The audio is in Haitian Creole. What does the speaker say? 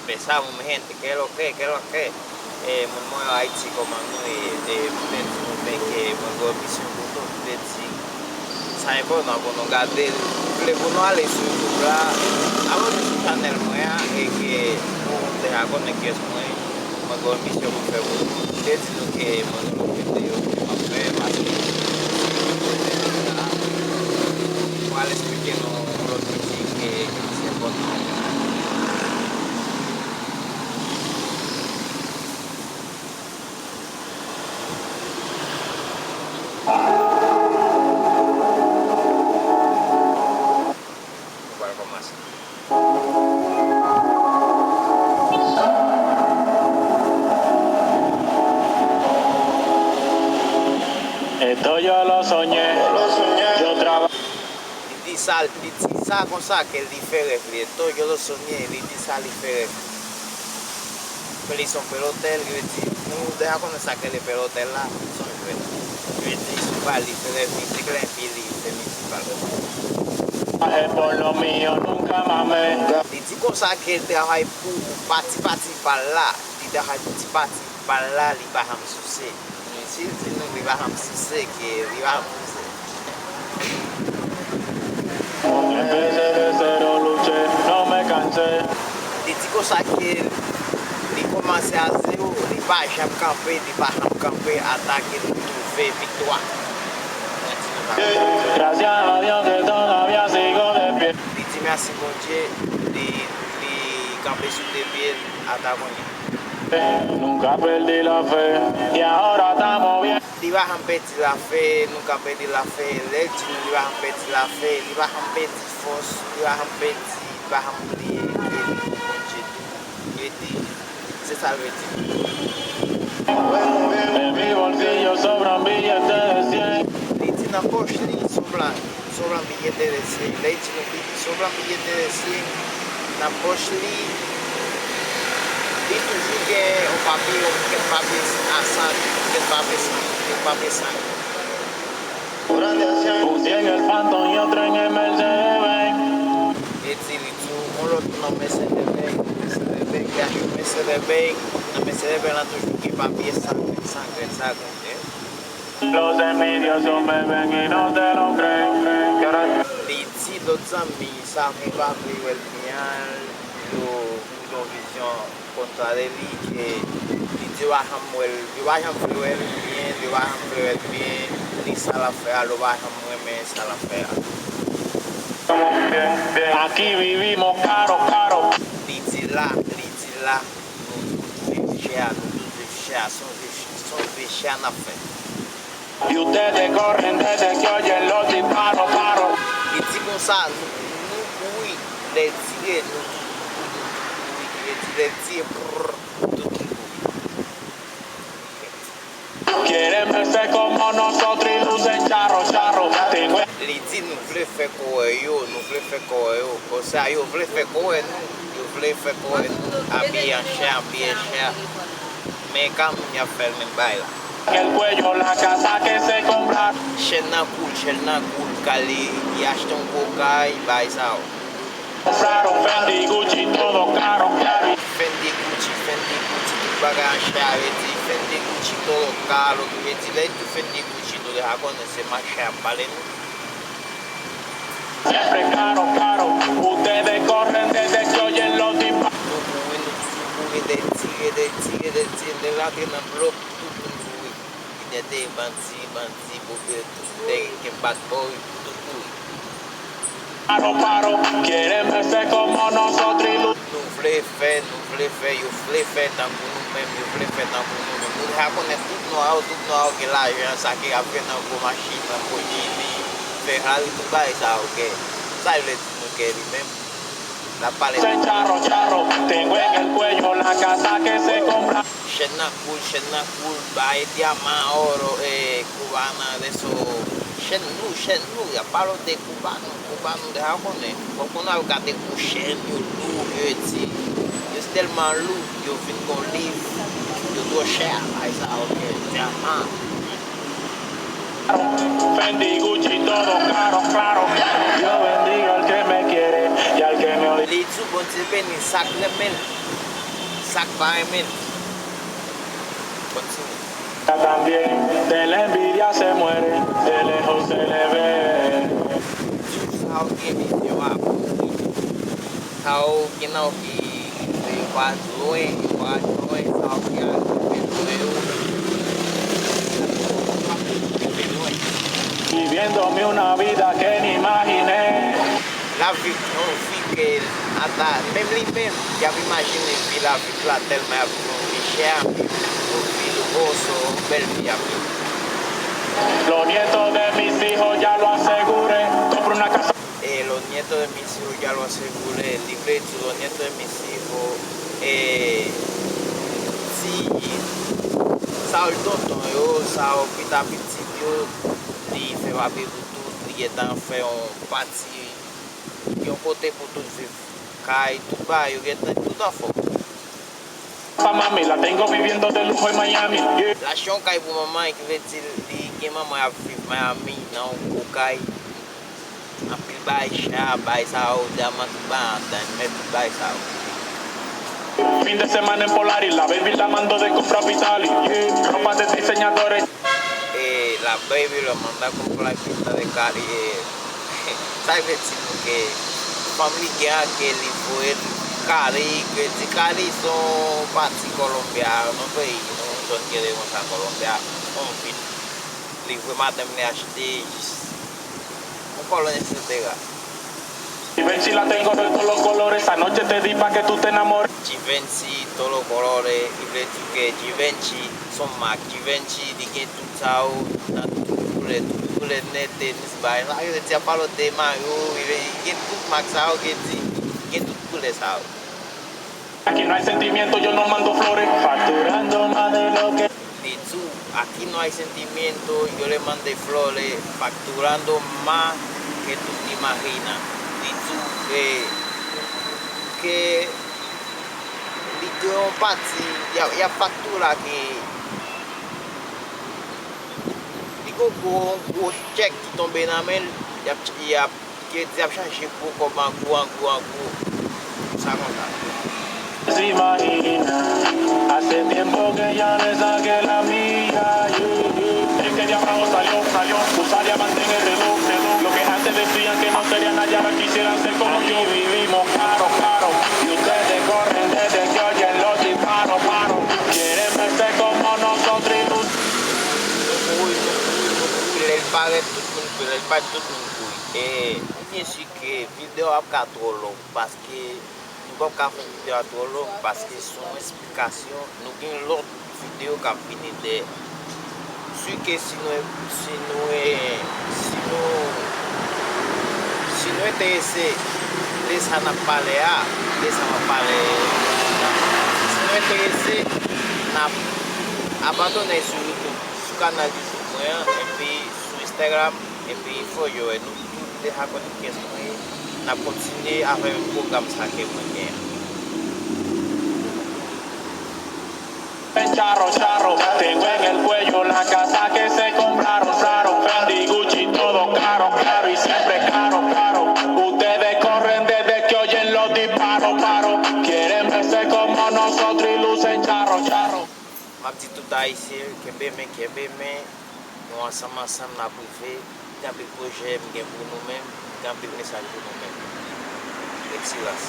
empezamos, mi gente, ¿qué es lo que? Muy Haití como peut-être que mon mission pour peut-être ça est bon pour nous garder les pour aller sur YouTube là avant de channel moi et que nous de agora que é uma mission pour faire peut-être que mon vidéo faire mais qual expliquer no que se pode Esto yo lo soñé, yo trabajo. Dit ça comme ça qu'elle diffère, esto yo lo soñé, dit ça diffère. Pero son pelotel, yo decía, no deja con esa que le pelotel là, son pelotel. Yo decía, su pali, pero mi tigre en pili, de mi palo. Por lo mío nunca mamé. Dit comme ça qu'elle travaille pour parti par là, dit travaille parti par là, il va me soucier. Si non li va me soucier, que li va me soucier. Empecé de cero, luché, no me cansé. Dit comme ça qu'elle commence à zéro, il va jamais camper, attaquer, trouver victoire. Gracias a Dios que todavía sigo de pie. Il dit merci mon Dieu, il camper sur des pieds, attaquer. Nunca perdí la fe y ahora estamos bien. Il va perdre la fe, nunca perdre la fe. L'Elti il va perdre la fe, il va perdre force, il va oublier mon Dieu. C'est ça le dit. En mi bolsillo sobran billetes de 100. Il dit dans poche li sobran billete de 100. L'Elti nous dit sobran billete de 100 dans poche li. E toujours que o papier assado, que papier sangue. Un 100 en el Phantom y otro en el Mercedes-Benz. E ele tu um outro na Mercedes-Benz, que acho que Mercedes-Benz, na Mercedes-Benz lá toujours que papier sangue. Los envidiosos me ven y no te lo creen. D'ici d'autres amis, ça me va vivre el final, lo vision contra de lui que yo bajan fluir bien, ni sala fea, lo bajan muy bien, sala fea. Bien, aquí vivimos caro. D'ici là, son viciés en la fe. Y ustedes corren desde que oyen los disparos, paro. D'ici comme ça, nous, oui, les tirer, Quieren verse como nosotros y lucen charro. Tengo les dit nous voulons faire quoi o sea, yo voulais faire quoi a bien cher, mais quand il a fait le bail en el cuello la casa que se compra. Chena cool, Cali, y acheté un coca y bail ça. Compraron Fendi, Gucci, todo caro. Fendi Gucci, tu bagage cher, Fendi Gucci, todo caro, tu Fendi Gucci, tu dejas conocer más cher, ¿vale? Siempre caro. Ustedes corren desde que oyen los disparos. de la tienda block, de bansi, que bad boy, Paro, quieren verse como nosotros y nous voulons faire, yo voulais faire tant pour nous-mêmes, yo voulais faire tant pour nous-mêmes. Nous reconnaissons tout noir que l'argent, ça qui a fait dans vos machines, dans vos Lamborghini, Ferrari, tout ça, ok. Ça, il veut dire que lui-même, la palette. charro. Tengo en el cuello la casa que se compra. Chena cool, baile diamante, oro, cubana, de eso. Chenu, ya palo de cubano de japonais. Porque não é de chenu, eu disse, eu tellement lourd, eu vim com livro, eu dou cher, mas ok, diamante. Fendi, Gucci, todo claro. Yo bendigo al que me quiere y al que me odia. Les tout bon Dieu béni, sac le mel. sak pa remen. Continue. También de la envidia se muere, de lejos se le ve. Sa ou gen misye wap. Sa ou gen nou ki yo pa loin, sa ou gen Viviéndome una vida que ni imaginé. la vi, on vi ke ata, mem li mem, y ap imagine vi la vi la telman ap vi chè, on vi lujoso, bel vi ap. Los nietos de mis hijos ya lo aseguré. Compro una casa. Los nietos de mis hijos ya lo aseguré, el libreto, los nietos de mis hijos, si sa ou tonton yo, sa ou pita pitit yo, li fe wape pou tout, li getan fe yon pati, yon kote pou tout viv. Kay, tout ba, yo getan tout an fok. Mami, la tengo viviendo de lujo en Miami. Yeah. La chon kay pou maman ki ve di li gen maman ap viv Miami nan ou kay. An pil bay cha, bay sa ou, diamant ba, dan met bay sa ou. Fin de semana en Polaris, la baby la mando de comprar Vitali. Yeah. Ropa de diseñadores. La baby lo manda a comprar pista de Cali. Sai ve di nou ke family gen ke li pou el Cali, que de Cali son parti colombiano, non peyi, non son ke de konsa Colombia, on fin. Li pou madem le achete, un colon etcétera. Givenchy la tengo de todos los colores. Anoche te di pa que tú te enamores. Givenchy, todos los colores, y le digo que Givenchy son mark. Givenchy, di gen tout sa ou, nan tout le net, nis bay. La yo te palo de Mario, y gen tout mark sa ou, gen tout le sa ou. Aquí no hay sentimiento, yo no mando flores. Facturando más de lo que. Dizu, aquí no hay sentimiento, yo le mandé flores, facturando más que tú te imaginas. Dizu, que un pati, ya factura que digo go check qui tombe dans mail, ya changer pour comme en gros, ça comme ça. Se imagina, hace tiempo que ya le saqué la mía. Es que diablo salió, usa diamante en el reloj. Lo que antes decían que no serían allá, ahora quisieran ser como yo. Vivimos caro, y ustedes corren desde que oyen los disparos, quieren verse como nosotros y luz. El pague tout le monde. Bien sûr que vidéo a 4 long parce que nous ne pouvons pas faire vidéo à trop long parce que son explication nous avons l'autre vidéo qui a fini de ce que si nous intéressés de ça n'a pas l'air de ça va parler si nous intéressés n'a abandonné sur YouTube sur le canal YouTube et puis sur Instagram et puis il faut yo et nous deja con question n'a continuer à faire un programme ça que moi gagne. Charro, tengo en el cuello la casa que se compraron, Fendi, Gucci, todo caro, y siempre caro. Ustedes corren desde que oyen los disparos, quieren verse como nosotros y lucen charro. Ma dit tout haïtien, kembe men, nous ensemble n'a privé, dans le projet pour nous-mêmes, dans le message pour nous-mêmes. Excellence.